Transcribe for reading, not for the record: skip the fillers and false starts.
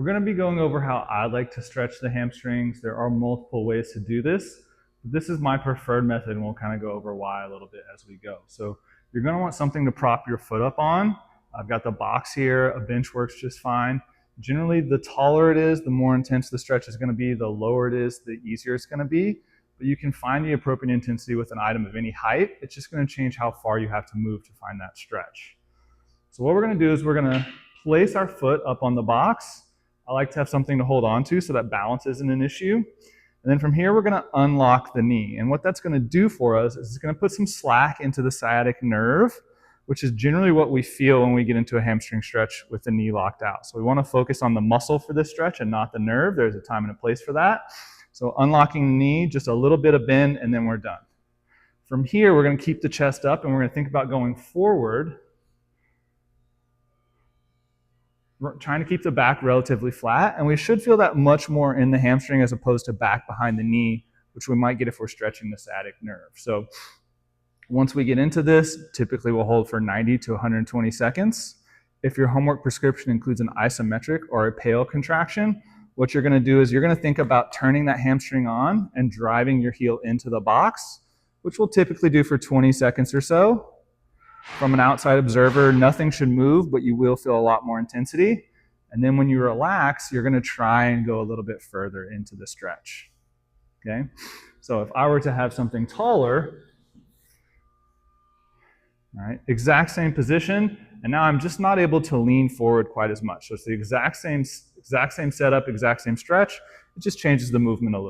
We're going to be going over how I like to stretch the hamstrings. There are multiple ways to do this. This is my preferred method, and we'll kind of go over why a little bit as we go. So you're going to want something to prop your foot up on. I've got the box here. A bench works just fine. Generally, the taller it is, the more intense the stretch is going to be. The lower it is, the easier it's going to be. But you can find the appropriate intensity with an item of any height. It's just going to change how far you have to move to find that stretch. So what we're going to do is we're going to place our foot up on the box. I like to have something to hold on to so that balance isn't an issue. And then from here, we're going to unlock the knee. And what that's going to do for us is it's going to put some slack into the sciatic nerve, which is generally what we feel when we get into a hamstring stretch with the knee locked out. So we want to focus on the muscle for this stretch and not the nerve. There's a time and a place for that. So unlocking the knee, just a little bit of bend, and then we're done. From here, we're going to keep the chest up, and we're going to think about going forward. We're trying to keep the back relatively flat, and we should feel that much more in the hamstring as opposed to back behind the knee, which we might get if we're stretching the sciatic nerve. So once we get into this, typically we'll hold for 90 to 120 seconds. If your homework prescription includes an isometric or a pale contraction, what you're going to do is you're going to think about turning that hamstring on and driving your heel into the box, which we'll typically do for 20 seconds or so. From an outside observer, nothing should move, but you will feel a lot more intensity. And then when you relax, you're going to try and go a little bit further into the stretch. Okay? So if I were to have something taller, all right, exact same position, and now I'm just not able to lean forward quite as much. So it's the exact same setup, exact same stretch. It just changes the movement a little.